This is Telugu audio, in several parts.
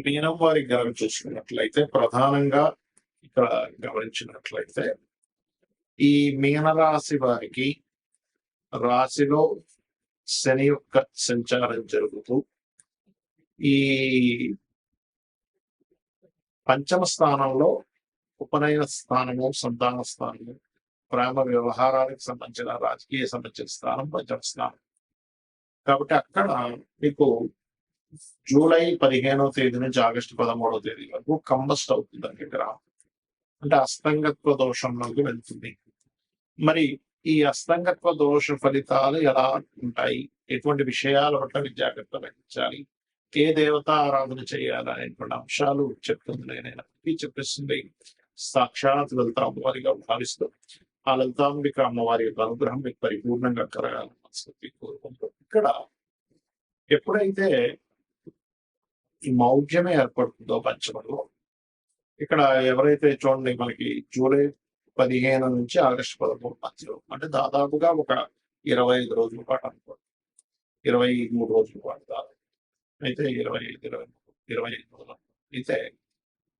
మీనం వారి గనక చూసుకున్నట్లయితే ప్రధానంగా ఇక్కడ గమనించినట్లయితే ఈ మీనరాశి వారికి రాశిలో శని యొక్క సంచారం జరుగుతూ ఈ పంచమ స్థానంలో ఉపనయన స్థానము, సంతాన స్థానము, ప్రేమ వ్యవహారానికి సంబంధించిన రాజకీయ సంబంధించిన స్థానం పంచమ స్థానం. కాబట్టి అక్కడ మీకు జూలై 15వ తేదీ నుంచి ఆగస్టు 13వ తేదీ వరకు కంబస్ట్ అవుతుంది గ్రహం. అంటే అస్తంగత్వ దోషంలోకి వెళ్తుంది. మరి ఈ అస్తంగత్వ దోష ఫలితాలు ఎలా ఉంటాయి, ఎటువంటి విషయాల పట్ల జాగ్రత్త వహించాలి, ఏ దేవత ఆరాధన చేయాలి అనేటువంటి అంశాలు చెప్తుంది. నేను చెప్పిస్తుంది సాక్షాత్ లలిత అమ్మవారిగా భావిస్తూ ఆ లలితాంబిక అమ్మవారి యొక్క అనుగ్రహం మీకు పరిపూర్ణంగా కలగాలని మనస్ఫూర్తి కోరుకుంటూ ఇక్కడ ఎప్పుడైతే ఈ మౌఢ్యమే ఏర్పడుతుందో పంచమంలో, ఇక్కడ ఎవరైతే చూడండి మనకి జూలై 15 నుంచి ఆగస్టు 13 మధ్యలో అంటే దాదాపుగా ఒక 25 రోజుల పాటు అనుకోండి, 23 రోజుల పాటు దాదాపు అయితే 25 రోజులు అయితే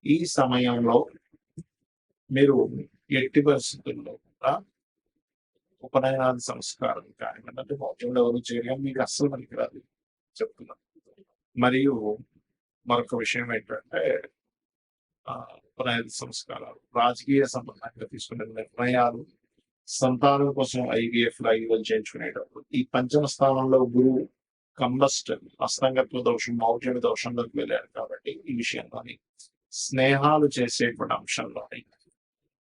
ఈ సమయంలో మీరు ఎట్టి పరిస్థితుల్లో కూడా ఉపనయనాది సంస్కారం కానివ్వండి, అంటే మౌఢ్యంలో ఎవరు చేయడం మీకు అస్సలు మనకి రాదు చెప్తున్నాను. మరియు మరొక విషయం ఏంటంటే ఉపనయన సంస్కారాలు, రాజకీయ సంబంధంగా తీసుకునే నిర్ణయాలు, సంతానం కోసం IVF చేయించుకునేటప్పుడు ఈ పంచమ స్థానంలో గురువు కంబస్ట్ అస్తంగత్వ దోషం, మౌఢ్యమి దోషంలోకి వెళ్ళాడు. కాబట్టి ఈ విషయంలోని స్నేహాలు చేసేటువంటి అంశంలోని,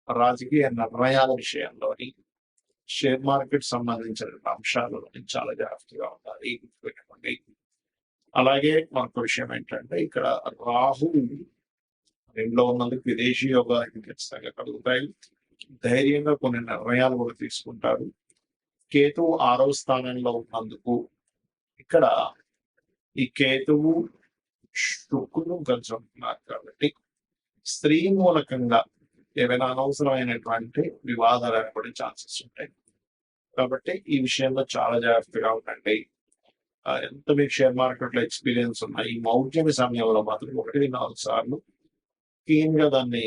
రాజకీయ నిర్ణయాల విషయంలోని, షేర్ మార్కెట్ సంబంధించిన అంశాలలో చాలా జాగ్రత్తగా ఉండాలి. అలాగే మరొక విషయం ఏంటంటే ఇక్కడ రాహు రెండులో ఉన్నందుకు విదేశీ యోగానికి ఖచ్చితంగా కలుగుతాయి. ధైర్యంగా కొన్ని నిర్ణయాలు కూడా తీసుకుంటారు. కేతువు 6వ స్థానంలో ఉన్నందుకు ఇక్కడ ఈ కేతువు శుక్రుడు కలిసి ఉంటున్నారు. కాబట్టి స్త్రీ మూలకంగా ఏవైనా అనవసరమైనటువంటి వివాదాలు ఏర్పడే ఛాన్సెస్ ఉంటాయి. కాబట్టి ఈ విషయంలో చాలా జాగ్రత్తగా ఉండండి. ఎంత మీకు షేర్ మార్కెట్ లో ఎక్స్పీరియన్స్ ఉన్నాయి, ఈ మౌఢ్యమి సమయంలో మాత్రం 1-4 సార్లు క్లీన్ గా దాన్ని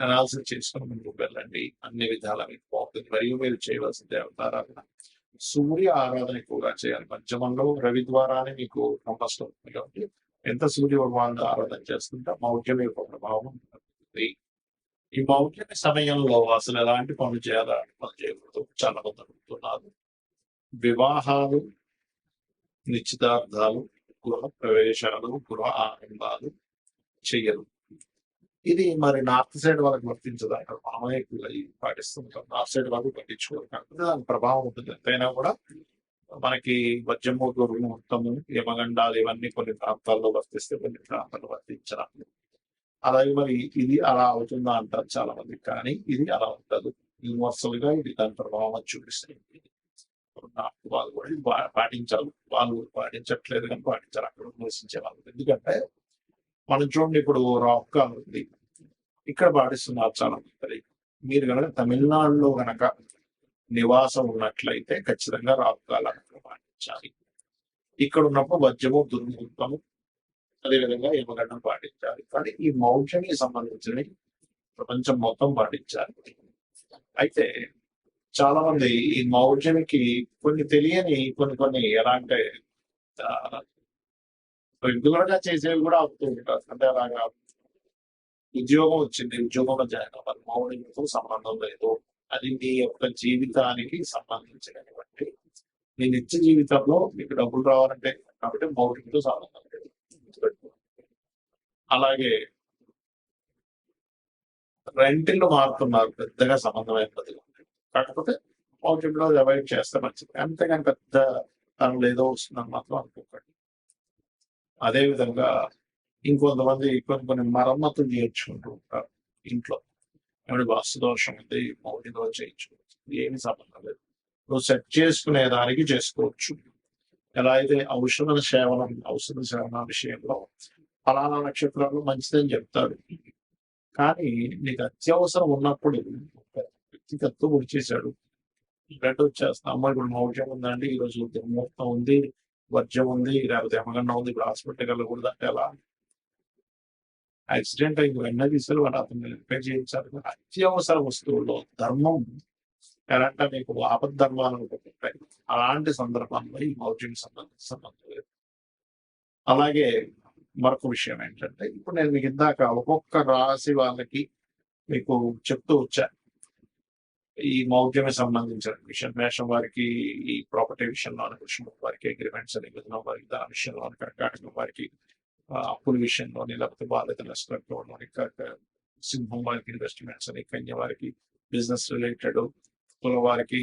అనాలిసిస్ చేసుకుని ముందుకు వెళ్ళండి. అన్ని విధాలా మీకు బాగుంటుంది. మరియు మీరు చేయవలసిన దేవతారాధన, సూర్య ఆరాధన ఎక్కువగా చేయాలి. పంచమంలో రవి ద్వారానే మీకు కంబస్ట్ అవుతుంది. కాబట్టి ఎంత సూర్య భగవాను ఆరాధన చేస్తుంటే మౌఢ్యం యొక్క ప్రభావం ఉంటుంది. ఈ మౌఢ్యమి సమయంలో అసలు ఎలాంటి పనులు చేయాలి, పనులు చేయకూడదు చాలా మంది అడుగుతున్నారు. వివాహాలు, నిశ్చితార్థాలు, గృహ ప్రవేశాలు, గృహ ఆరంభాలు చెయ్యరు. ఇది మరి నార్త్ సైడ్ వాళ్ళకి వర్తించదు. అక్కడ మామయ్య పాటిస్తుంటాం. నార్త్ సైడ్ వాళ్ళు పట్టించుకోరు. కాకపోతే దాని ప్రభావం ఉంటుంది. ఎంతైనా కూడా మనకి వజ్రమూర్తి ముహూర్తము, యమగండాలు ఇవన్నీ కొన్ని ప్రాంతాల్లో వర్తిస్తే కొన్ని ప్రాంతాల్లో వర్తించరాదు. అలాగే మరి ఇది అలా అవుతుందా అంటారు చాలా మంది, కానీ ఇది అలా ఉండదు. యూనివర్సల్ గా ఇది దాని ప్రభావం చూపిస్తుంది. వాళ్ళు కూడా ఇది పాటించాలి. వాళ్ళు పాటించట్లేదు కానీ పాటించాలి అక్కడ నివసించే వాళ్ళు. ఎందుకంటే మనం చూడండి, ఇప్పుడు రాక్ ఉంది, ఇక్కడ పాటిస్తున్నారు చాలా మంది. మీరు కనుక తమిళనాడులో గనక నివాసం ఉన్నట్లయితే ఖచ్చితంగా రాక్ కాలాన్ని పాటించాలి. ఇక్కడ ఉన్నప్పుడు వజ్రము, దుర్ముహూర్తము, అదేవిధంగా యమగండం పాటించాలి. కానీ ఈ మౌఢ్యానికి సంబంధించిన ప్రపంచం మొత్తం పాటించాలి. అయితే చాలా మంది ఈ మౌఢ్యానికి కొన్ని తెలియని కొన్ని ఎలా అంటే రెగ్యులర్ గా చేసేవి కూడా అవుతూ ఉంటారు. అంటే అలాగా ఉద్యోగం వచ్చింది, ఉద్యోగంలో జాయిన్ అవ్వాలి, మౌఢ్యంతో సంబంధం లేదు, అది మీ యొక్క జీవితానికి సంబంధించినటువంటి మీ నిత్య జీవితంలో మీకు డబ్బులు రావాలంటే కాబట్టి మౌఢ్యంతో సంబంధం లేదు. అలాగే రెంటిల్లు మారుతున్నారు, పెద్దగా సంబంధమైనది కాకపోతే మౌఢ్యంలో అవాయిడ్ చేస్తే మంచిది. అంతేగాని పెద్ద తనలో ఏదో వస్తుందని మాత్రం అనుకోకండి. అదే విధంగా ఇంకొంతమంది కొన్ని మరమ్మతులు చేయించుకుంటూ ఉంటారు ఇంట్లో. ఏమైనా వాస్తు దోషం ఉంది, మౌఢ్యంలో చేయించుకోవచ్చు, ఏమి సంబంధం లేదు. నువ్వు సెట్ చేసుకునే దానికి చేసుకోవచ్చు. ఎలా అయితే ఔషధ సేవన విషయంలో ఫలానా నక్షత్రాలు మంచిదని చెప్తాడు, కానీ నీకు అత్యవసరం ఉన్నప్పుడు వ్యక్తికి అత్తు గురి చేశాడు, బ్లడ్ వచ్చేస్తాం, అమ్మ ఇప్పుడు మౌఢ్యం ఉందండి, ఈ రోజు ముహూర్తం ఉంది, వర్జం ఉంది, లేకపోతే యమగండం ఉంది, ఇప్పుడు హాస్పిటల్ వెళ్ళకూడదు అంటే ఎలా? యాక్సిడెంట్ అయింది వెన్న తీసుకెళ్ళి వాళ్ళు అతన్ని రిపేర్ చేయించారు. అత్యవసర వస్తువుల్లో ధర్మం ఎలాంటి మీకు ఆపద్ధర్మాలను ఉంటాయి. అలాంటి సందర్భంలో ఈ మౌఢ్యం సంబంధం లేదు. అలాగే మరొక విషయం ఏంటంటే, ఇప్పుడు నేను మీకు ఇందాక ఒక్కొక్క రాశి వాళ్ళకి మీకు చెప్తూ వచ్చా ఈ మౌఢ్యమే సంబంధించిన విషయం. మేషం వారికి ఈ ప్రాపర్టీ విషయంలో, వృషభం వారికి అగ్రిమెంట్స్ అని, మిథునం వారికి దాని విషయంలో, కర్కాటకం వారికి అప్పుల విషయంలోని, లేకపోతే బాధ్యత నష్టంలోని, సింహం వారికి ఇన్వెస్ట్మెంట్స్ అని, కన్య వారికి బిజినెస్ రిలేటెడ్, కుల వారికి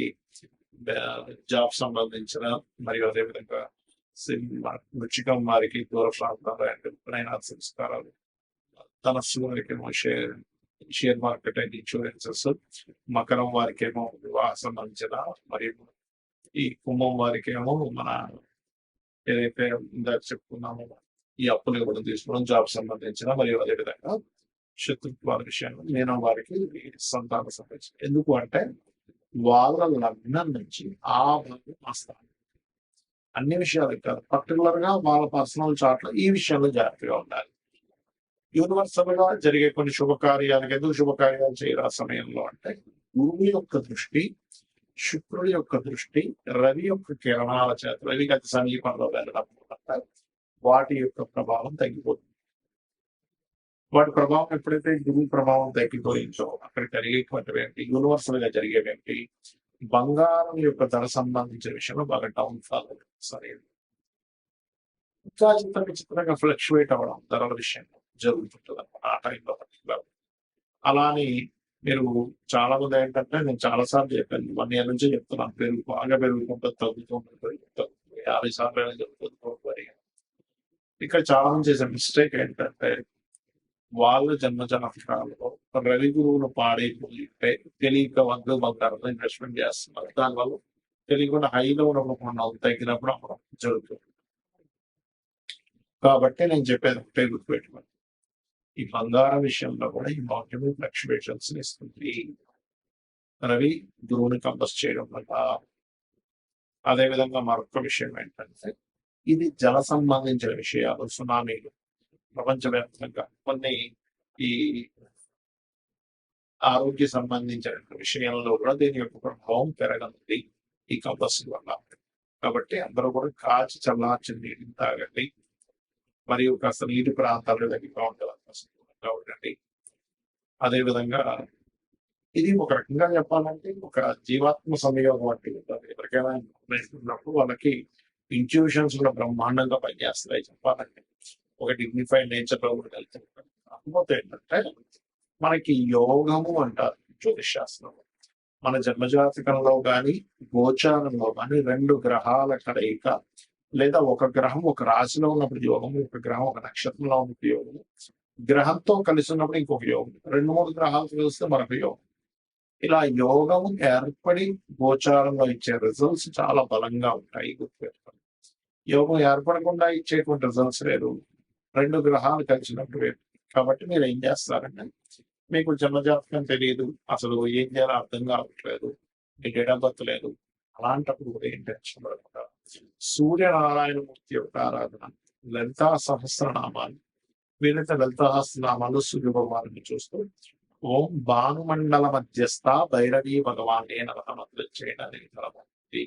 జాబ్ సంబంధించిన, మరియు అదేవిధంగా వృచ్చికం వారికి దూర ప్రాంతాలు సంస్కారాలు, ధనస్సు వారికేమో షేర్ మార్కెట్ అండ్ ఇన్సూరెన్సెస్, మకరం వారికేమో వివాహ సంబంధించిన, మరియు ఈ కుంభం వారికేమో మన ఏదైతే ఇందాక చెప్పుకున్నామో ఈ అప్పులు ఇవ్వడం తీసుకోవడం, జాబ్ సంబంధించిన, మరియు అదేవిధంగా శత్రుత్వాల విషయంలో మీనం వారికి సంతాన సంబంధించిన. ఎందుకు అంటే వాళ్ళ లగ్నం నుంచి ఆ భాగం వస్తారు. అన్ని విషయాలు కాదు, పర్టికులర్ గా వాళ్ళ పర్సనల్ చార్ట్ లో ఈ విషయంలో జాగ్రత్తగా ఉండాలి. యూనివర్సల్ గా జరిగే కొన్ని శుభకార్యాలకు ఎందుకు శుభకార్యాలు చేయరా సమయంలో అంటే గురువు యొక్క దృష్టి, శుక్రుడి యొక్క దృష్టి, రవి యొక్క కిరణాల చేత, రవి గతి సమీపంలో వెళ్ళడం వల్ల వాటి యొక్క ప్రభావం తగ్గిపోతుంది. వాటి ప్రభావం ఎప్పుడైతే గురువు ప్రభావం తగ్గిపోయిందో అక్కడ జరిగేటువంటివి ఏంటి, యూనివర్సల్ గా జరిగేవేంటి, బంగారం యొక్క ధర సంబంధించిన విషయంలో బాగా డౌన్ ఫాల్ సరే ఇంకా చిత్రంగా ఫ్లక్చువేట్ అవ్వడం ధరల విషయంలో జరుగుతుంటుంది ఆ టైంలో. అలానే మీరు చాలా మంది ఏంటంటే, నేను చాలా సార్లు చెప్పాను, 1 year నుంచి చెప్తున్నాను, బాగా పెరుగుతుంటుంది, తగ్గుతుంటుంది, 50 సార్లు జరుగుతుంది. ఇక్కడ చాలా మంది చేసే మిస్టేక్ ఏంటంటే, వాళ్ళ జన్మజనకాలలో రవి గురువులు పాడైపోయి తెలియక వద్దు బంగారంలో ఇన్వెస్ట్మెంట్ చేస్తున్నారు. దానివల్ల తెలియకుండా హైలో ఉన్నప్పుడు తగ్గినప్పుడు అమ్మడం జరుగుతుంది. కాబట్టి నేను చెప్పేది ఒకటే గుర్తుపెట్టుకోండి, ఈ బంగారం విషయంలో కూడా ఈ మౌఢ్యము ఫ్లక్చువేషన్స్ ఇస్తుంది. రవి గురువుని కంబస్ చేయడం వల్ల. అదేవిధంగా మరొక విషయం ఏంటంటే, ఇది జల సంబంధించిన విషయాలు, సునామీలు ప్రపంచవ్యాప్తంగా కొన్ని ఈ ఆరోగ్య సంబంధించిన విషయంలో కూడా దీని యొక్క ప్రభావం పెరగనుంది ఈ కంబస్ వల్ల. కాబట్టి అందరూ కూడా కాచి చల్లార్చిన నీటిని తాగండి, మరియు కాస్త నీటి ప్రాంతాల్లో దగ్గరగా ఉండండి. అదేవిధంగా ఇది ఒక రకంగా చెప్పాలంటే ఒక జీవాత్మ సంయోగం వంటి ఉంటుంది. ఎవరికైనా ఉన్నప్పుడు వాళ్ళకి ఇంట్యూషన్స్ కూడా బ్రహ్మాండంగా పనిచేస్తాయి చెప్పాలంటే. ఒక డిగ్నిఫైడ్ నేచర్ లో కూడా వెళ్తారు. కాకపోతే ఏంటంటే మనకి యోగము అంటారు జ్యోతిష్ శాస్త్రంలో. మన జన్మజాతకంలో కానీ గోచారంలో కానీ 2 గ్రహాల కలయిక, లేదా ఒక గ్రహం ఒక రాశిలో ఉన్నప్పుడు యోగం, ఒక గ్రహం ఒక నక్షత్రంలో ఉన్నప్పుడు యోగము, గ్రహంతో కలిసి ఉన్నప్పుడు ఇంకొక యోగం, 2-3 గ్రహాలు కలిస్తే మరొక యోగం. ఇలా యోగము ఏర్పడి గోచారంలో ఇచ్చే రిజల్ట్స్ చాలా బలంగా ఉంటాయి, గుర్తుపెట్టుకోండి. యోగం ఏర్పడకుండా ఇచ్చేటువంటి రిజల్ట్స్ లేదు, 2 గ్రహాలు కలిసినప్పుడు వేరు. కాబట్టి మీరు ఏం చేస్తారంటే, మీకు జన్మజాతకం తెలియదు, అసలు ఏం చేయాలో అర్థం కావట్లేదు, మీ డేట్ ఆఫ్ బర్త్ లేదు, అలాంటప్పుడు కూడా ఏం టెన్షన్ పడకుండా సూర్యనారాయణమూర్తి యొక్క ఆరాధన, లలితా సహస్రనామాలు, వీలైతే లలితా సహస్రనామాలు సూర్య భగవాన్ని చూస్తూ ఓం భానుమండల మధ్యస్థ భైరవీ భగవాన్ నమః చేయడానికి